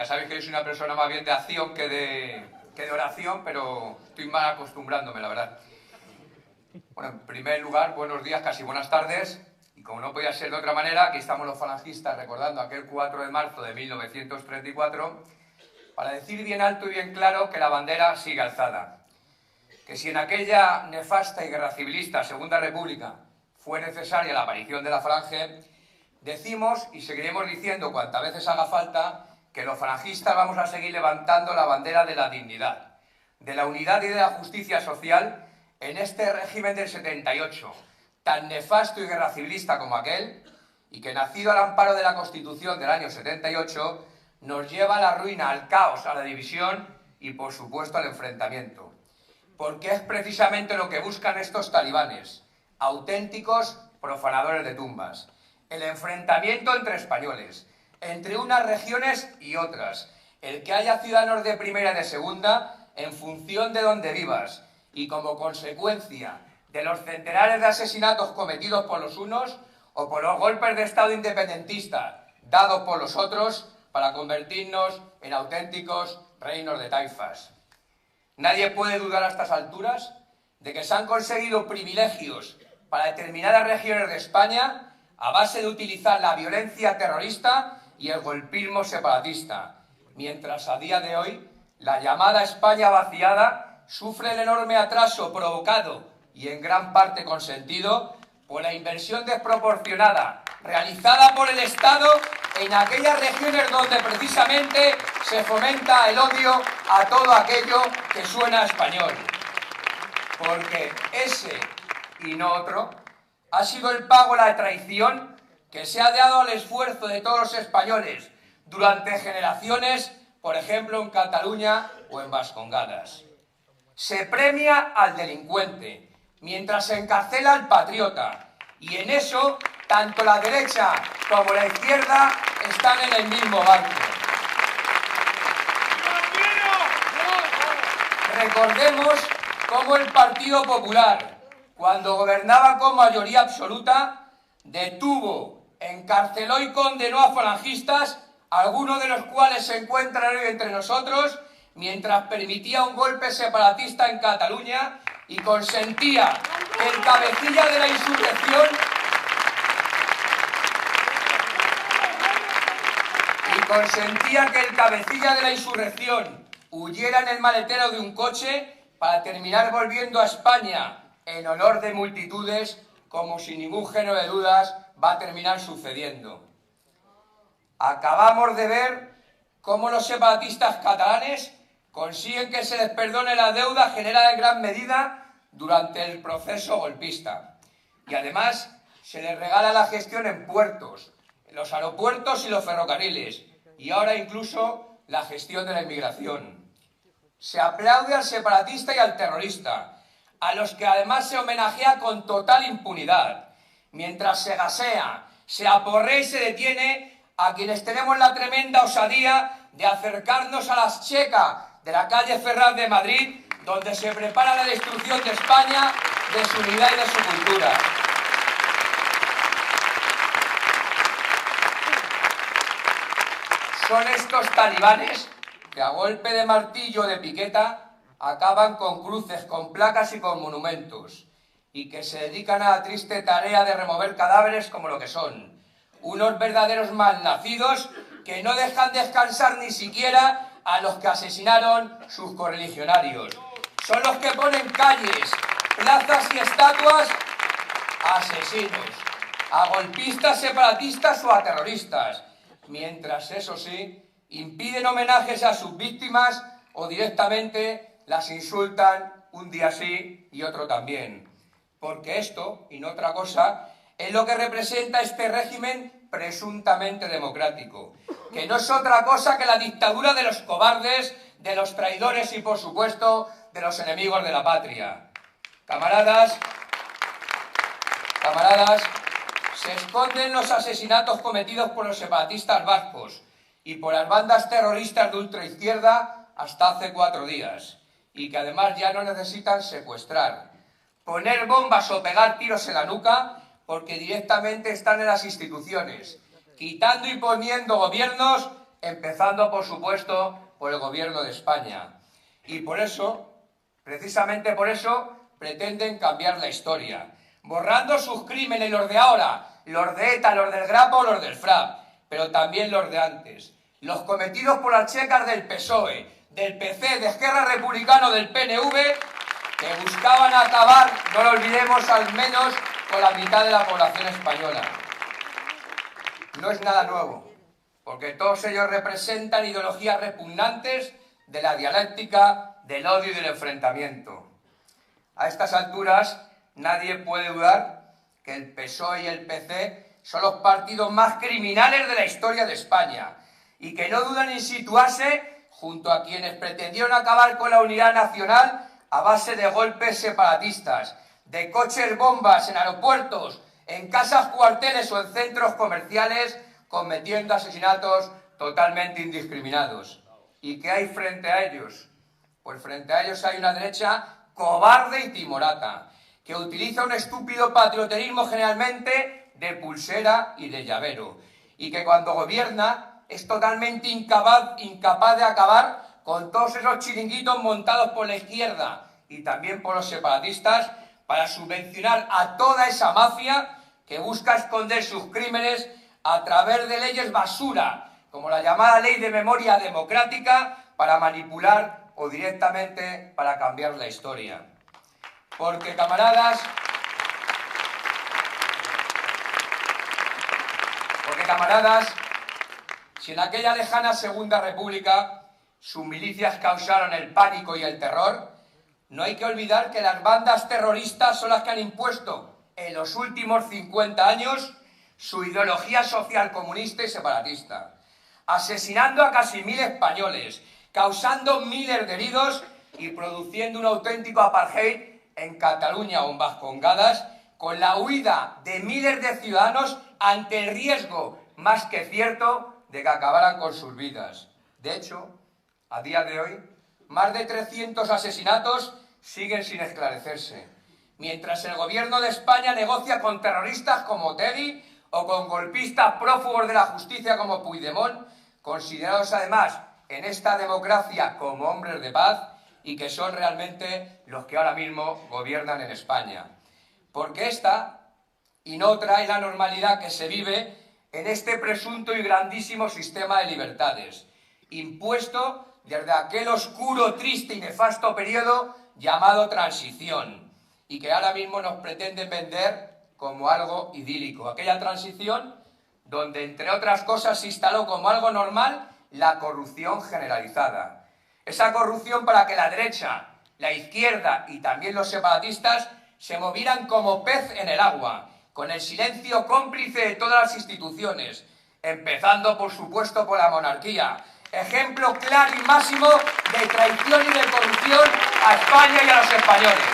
Ya sabéis que yo soy una persona más bien de acción que de oración, pero estoy mal acostumbrándome, la verdad. Bueno, en primer lugar, buenos días, casi buenas tardes. Y como no podía ser de otra manera, aquí estamos los falangistas recordando aquel 4 de marzo de 1934 para decir bien alto y bien claro que la bandera sigue alzada. Que si en aquella nefasta y guerra civilista Segunda República fue necesaria la aparición de la Falange, decimos y seguiremos diciendo cuantas veces haga falta que los falangistas vamos a seguir levantando la bandera de la dignidad, de la unidad y de la justicia social en este régimen del 78, tan nefasto y guerra civilista como aquel, y que nacido al amparo de la Constitución del año 78, nos lleva a la ruina, al caos, a la división y, por supuesto, al enfrentamiento. Porque es precisamente lo que buscan estos talibanes, auténticos profanadores de tumbas. El enfrentamiento entre españoles, entre unas regiones y otras, el que haya ciudadanos de primera y de segunda en función de donde vivas, y como consecuencia de los centenares de asesinatos cometidos por los unos o por los golpes de Estado independentistas dados por los otros para convertirnos en auténticos reinos de taifas. Nadie puede dudar a estas alturas de que se han conseguido privilegios para determinadas regiones de España a base de utilizar la violencia terrorista y el golpismo separatista, mientras a día de hoy la llamada España vaciada sufre el enorme atraso provocado y en gran parte consentido por la inversión desproporcionada realizada por el Estado en aquellas regiones donde precisamente se fomenta el odio a todo aquello que suena español. Porque ese y no otro ha sido el pago, la traición que se ha dado al esfuerzo de todos los españoles durante generaciones, por ejemplo en Cataluña o en Vascongadas. Se premia al delincuente, mientras se encarcela al patriota, y en eso tanto la derecha como la izquierda están en el mismo barco. Recordemos cómo el Partido Popular, cuando gobernaba con mayoría absoluta, detuvo, encarceló y condenó a falangistas, algunos de los cuales se encuentran hoy entre nosotros, mientras permitía un golpe separatista en Cataluña y consentía que el cabecilla de la insurrección huyera en el maletero de un coche para terminar volviendo a España en honor de multitudes, como sin ningún género de dudas va a terminar sucediendo. Acabamos de ver cómo los separatistas catalanes consiguen que se les perdone la deuda generada en gran medida durante el proceso golpista. Y además se les regala la gestión en puertos, en los aeropuertos y los ferrocarriles, y ahora incluso la gestión de la inmigración. Se aplaude al separatista y al terrorista, a los que además se homenajea con total impunidad, mientras se gasea, se aporrea y se detiene a quienes tenemos la tremenda osadía de acercarnos a la checa de la calle Ferraz de Madrid, donde se prepara la destrucción de España, de su unidad y de su cultura. Son estos talibanes que a golpe de martillo de piqueta acaban con cruces, con placas y con monumentos, y que se dedican a la triste tarea de remover cadáveres como lo que son, unos verdaderos malnacidos que no dejan descansar ni siquiera a los que asesinaron sus correligionarios. Son los que ponen calles, plazas y estatuas a asesinos, a golpistas separatistas o a terroristas, mientras, eso sí, impiden homenajes a sus víctimas o directamente las insultan un día sí y otro también. Porque esto, y no otra cosa, es lo que representa este régimen presuntamente democrático, que no es otra cosa que la dictadura de los cobardes, de los traidores y, por supuesto, de los enemigos de la patria. Camaradas, se esconden los asesinatos cometidos por los separatistas vascos y por las bandas terroristas de ultraizquierda hasta hace 4 días, y que además ya no necesitan secuestrar, poner bombas o pegar tiros en la nuca, porque directamente están en las instituciones, quitando y poniendo gobiernos empezando, por supuesto, por el Gobierno de España. Y por eso, precisamente por eso, pretenden cambiar la historia, borrando sus crímenes, los de ahora, los de ETA, los del Grapo, los del FRAP, pero también los de antes, los cometidos por las checas del PSOE, del PC, de Esquerra Republicana, del PNV, que buscaban acabar, no lo olvidemos, al menos con la mitad de la población española. No es nada nuevo, porque todos ellos representan ideologías repugnantes de la dialéctica, del odio y del enfrentamiento. A estas alturas, nadie puede dudar que el PSOE y el PC son los partidos más criminales de la historia de España y que no dudan en situarse junto a quienes pretendieron acabar con la unidad nacional a base de golpes separatistas, de coches bombas en aeropuertos, en casas cuarteles o en centros comerciales, cometiendo asesinatos totalmente indiscriminados. ¿Y qué hay frente a ellos? Pues frente a ellos hay una derecha cobarde y timorata, que utiliza un estúpido patrioterismo generalmente de pulsera y de llavero, y que cuando gobierna es totalmente incapaz de acabar con todos esos chiringuitos montados por la izquierda y también por los separatistas para subvencionar a toda esa mafia que busca esconder sus crímenes a través de leyes basura, como la llamada Ley de Memoria Democrática, para manipular o directamente para cambiar la historia. Porque, camaradas, si en aquella lejana Segunda República sus milicias causaron el pánico y el terror, no hay que olvidar que las bandas terroristas son las que han impuesto en los últimos 50 años su ideología social comunista y separatista, asesinando a casi 1000 españoles, causando miles de heridos y produciendo un auténtico apartheid en Cataluña o en Vascongadas, con la huida de miles de ciudadanos ante el riesgo más que cierto de que acabaran con sus vidas. De hecho, a día de hoy, más de 300 asesinatos siguen sin esclarecerse, mientras el Gobierno de España negocia con terroristas como Otegi o con golpistas prófugos de la justicia como Puigdemont, considerados además en esta democracia como hombres de paz y que son realmente los que ahora mismo gobiernan en España. Porque esta y no otra es la normalidad que se vive en este presunto y grandísimo sistema de libertades, impuesto desde aquel oscuro, triste y nefasto periodo llamado transición, y que ahora mismo nos pretenden vender como algo idílico. Aquella transición donde, entre otras cosas, se instaló como algo normal la corrupción generalizada. Esa corrupción para que la derecha, la izquierda y también los separatistas se movieran como pez en el agua, con el silencio cómplice de todas las instituciones, empezando, por supuesto, por la monarquía, ejemplo claro y máximo de traición y de corrupción a España y a los españoles.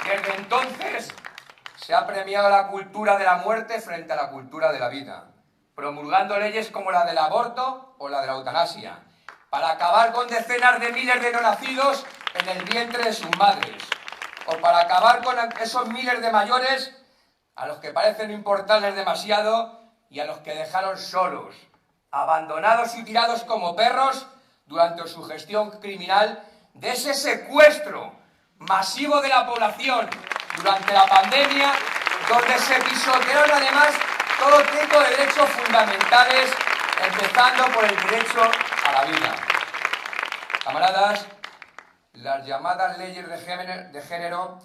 Desde entonces se ha premiado la cultura de la muerte frente a la cultura de la vida, promulgando leyes como la del aborto o la de la eutanasia, para acabar con decenas de miles de no nacidos en el vientre de sus madres, o para acabar con esos miles de mayores a los que parece no importarles demasiado y a los que dejaron solos, abandonados y tirados como perros durante su gestión criminal de ese secuestro masivo de la población durante la pandemia, donde se pisotearon además todo tipo de derechos fundamentales, empezando por el derecho a la vida. Camaradas, las llamadas leyes de género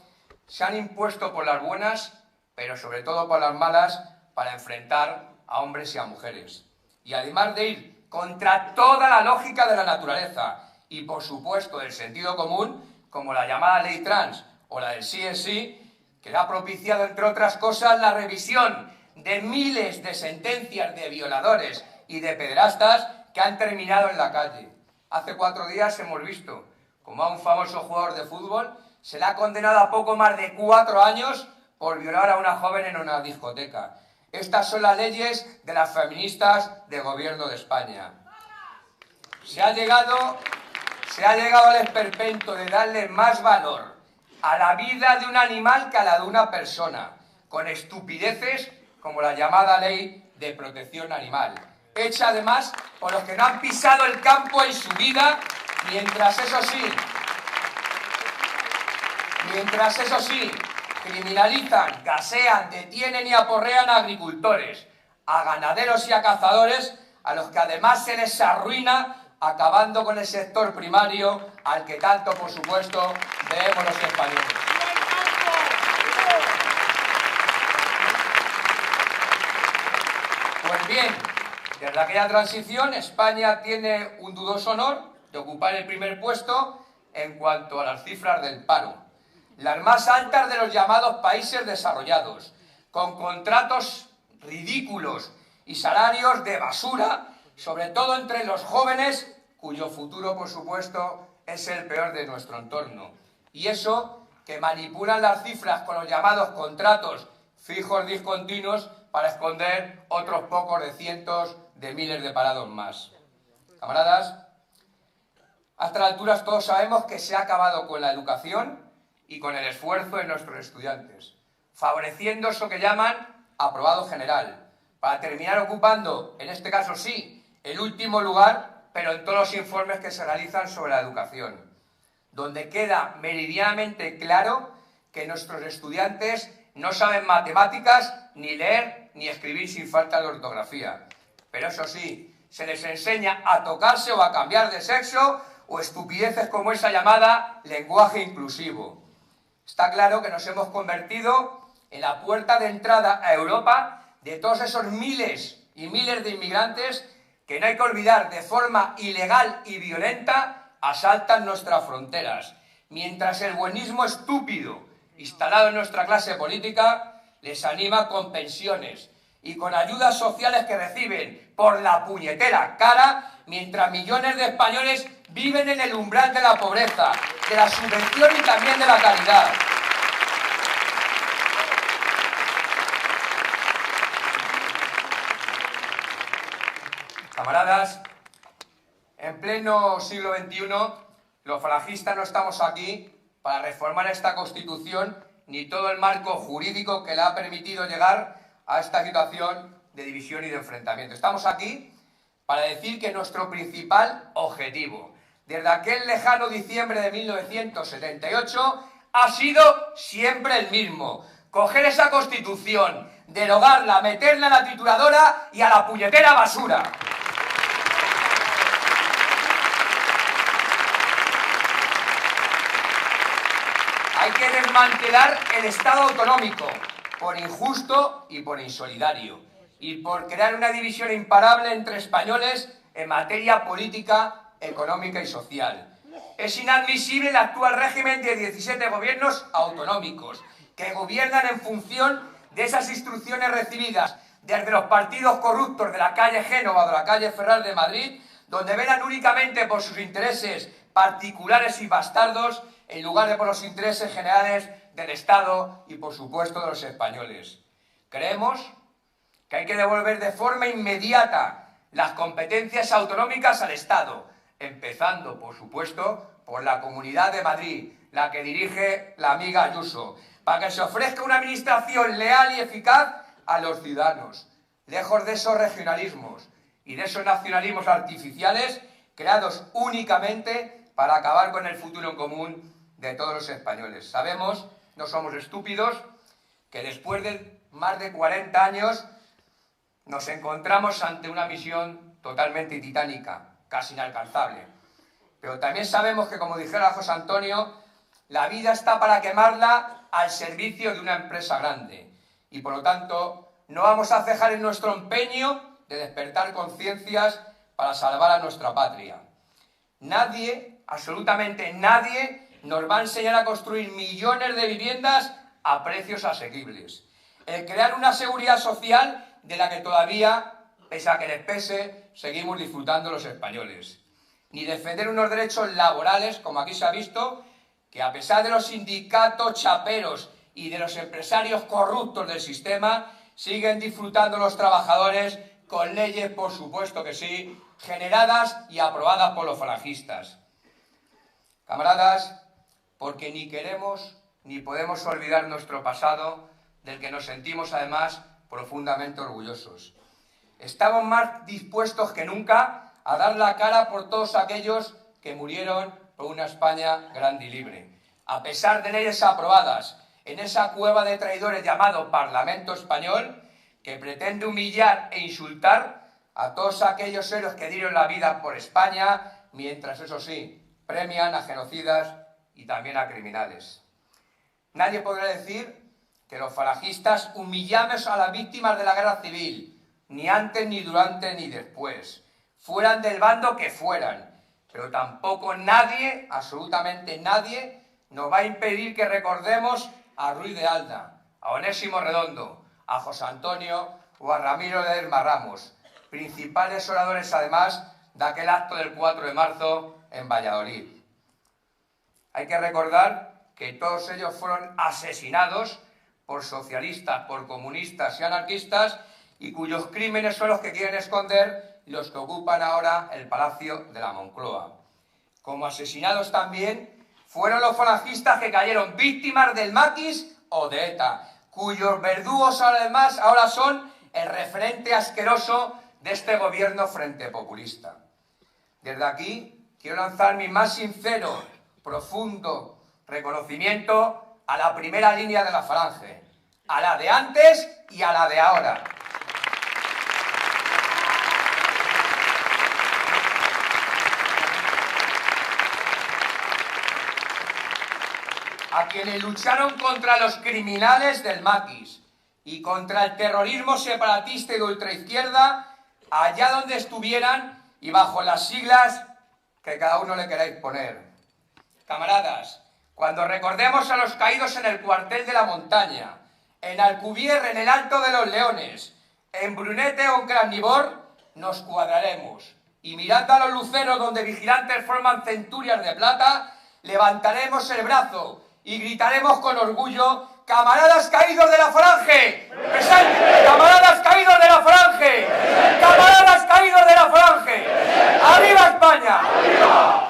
se han impuesto por las buenas, pero sobre todo por las malas, para enfrentar a hombres y a mujeres. Y además de ir contra toda la lógica de la naturaleza y, por supuesto, del sentido común, como la llamada ley trans o la del sí es sí, que ha propiciado, entre otras cosas, la revisión de miles de sentencias de violadores y de pederastas que han terminado en la calle. Hace 4 días hemos visto como a un famoso jugador de fútbol se le ha condenado a poco más de 4 años por violar a una joven en una discoteca. Estas son las leyes de las feministas del Gobierno de España. Se ha llegado al esperpento de darle más valor a la vida de un animal que a la de una persona, con estupideces como la llamada Ley de Protección Animal, hecha además por los que no han pisado el campo en su vida, mientras eso sí, criminalizan, gasean, detienen y aporrean a agricultores, a ganaderos y a cazadores, a los que además se les arruina, acabando con el sector primario al que tanto, por supuesto, debemos los españoles. Pues bien, desde aquella transición, España tiene un dudoso honor de ocupar el primer puesto en cuanto a las cifras del paro, las más altas de los llamados países desarrollados, con contratos ridículos y salarios de basura, sobre todo entre los jóvenes, cuyo futuro, por supuesto, es el peor de nuestro entorno. Y eso que manipulan las cifras con los llamados contratos fijos discontinuos para esconder otros pocos de cientos de miles de parados más. Camaradas, a estas alturas todos sabemos que se ha acabado con la educación y con el esfuerzo de nuestros estudiantes, favoreciendo eso que llaman aprobado general, para terminar ocupando, en este caso sí, el último lugar, pero en todos los informes que se realizan sobre la educación, donde queda meridianamente claro que nuestros estudiantes no saben matemáticas, ni leer, ni escribir sin falta de ortografía. Pero eso sí, se les enseña a tocarse o a cambiar de sexo, o estupideces como esa llamada lenguaje inclusivo. Está claro que nos hemos convertido en la puerta de entrada a Europa de todos esos miles y miles de inmigrantes que no hay que olvidar, de forma ilegal y violenta, asaltan nuestras fronteras, mientras el buenismo estúpido instalado en nuestra clase política les anima con pensiones y con ayudas sociales que reciben por la puñetera cara, mientras millones de españoles viven en el umbral de la pobreza, de la subvención y también de la caridad. Camaradas, en pleno siglo XXI, los falangistas no estamos aquí para reformar esta Constitución ni todo el marco jurídico que le ha permitido llegar a esta situación de división y de enfrentamiento. Estamos aquí para decir que nuestro principal objetivo, desde aquel lejano diciembre de 1978, ha sido siempre el mismo: coger esa Constitución, derogarla, meterla en la trituradora y a la puñetera basura. Hay que desmantelar el Estado autonómico, por injusto y por insolidario, y por crear una división imparable entre españoles en materia política, económica y social. Es inadmisible el actual régimen de 17 gobiernos autonómicos, que gobiernan en función de esas instrucciones recibidas desde los partidos corruptos de la calle Génova o de la calle Ferraz de Madrid, donde velan únicamente por sus intereses particulares y bastardos, en lugar de por los intereses generales del Estado y, por supuesto, de los españoles. Creemos que hay que devolver de forma inmediata las competencias autonómicas al Estado, empezando, por supuesto, por la Comunidad de Madrid, la que dirige la amiga Ayuso, para que se ofrezca una administración leal y eficaz a los ciudadanos, lejos de esos regionalismos y de esos nacionalismos artificiales creados únicamente para acabar con el futuro en común de todos los españoles. Sabemos, no somos estúpidos, que después de más de 40 años nos encontramos ante una misión totalmente titánica, casi inalcanzable. Pero también sabemos que, como dijera José Antonio, la vida está para quemarla al servicio de una empresa grande. Y por lo tanto, no vamos a cejar en nuestro empeño de despertar conciencias para salvar a nuestra patria. Nadie, absolutamente nadie, nos va a enseñar a construir millones de viviendas a precios asequibles. El crear una seguridad social de la que todavía, pese a que les pese, seguimos disfrutando los españoles. Ni defender unos derechos laborales, como aquí se ha visto, que a pesar de los sindicatos chaperos y de los empresarios corruptos del sistema, siguen disfrutando los trabajadores con leyes, por supuesto que sí, generadas y aprobadas por los falangistas. Camaradas, porque ni queremos ni podemos olvidar nuestro pasado, del que nos sentimos además profundamente orgullosos. Estamos más dispuestos que nunca a dar la cara por todos aquellos que murieron por una España grande y libre. A pesar de leyes aprobadas en esa cueva de traidores llamado Parlamento Español, que pretende humillar e insultar a todos aquellos héroes que dieron la vida por España, mientras, eso sí, premian a genocidas y también a criminales. Nadie podrá decir que los falangistas humillamos a las víctimas de la guerra civil, ni antes, ni durante, ni después, fueran del bando que fueran, pero tampoco nadie, absolutamente nadie, nos va a impedir que recordemos a Ruiz de Alda, a Onésimo Redondo, a José Antonio o a Ramiro Ledesma Ramos, principales oradores además de aquel acto del 4 de marzo en Valladolid. Hay que recordar que todos ellos fueron asesinados por socialistas, por comunistas y anarquistas, y cuyos crímenes son los que quieren esconder los que ocupan ahora el Palacio de la Moncloa. Como asesinados también fueron los falangistas que cayeron víctimas del maquis o de ETA, cuyos verdugos además ahora son el referente asqueroso de este gobierno frente populista. Desde aquí quiero lanzar mi más sincero, profundo reconocimiento a la primera línea de la Falange, a la de antes y a la de ahora. A quienes lucharon contra los criminales del maquis y contra el terrorismo separatista y de ultraizquierda, allá donde estuvieran y bajo las siglas que cada uno le queráis poner. Camaradas, cuando recordemos a los caídos en el cuartel de la Montaña, en Alcubierre, en el Alto de los Leones, en Brunete o en Crannivor, nos cuadraremos y mirando a los luceros donde vigilantes forman centurias de plata, levantaremos el brazo y gritaremos con orgullo: ¡camaradas caídos de la Falange! ¡Presente! ¡Camaradas caídos de la Falange! ¡Camaradas caídos de la Falange! ¡Arriba España! ¡Arriba!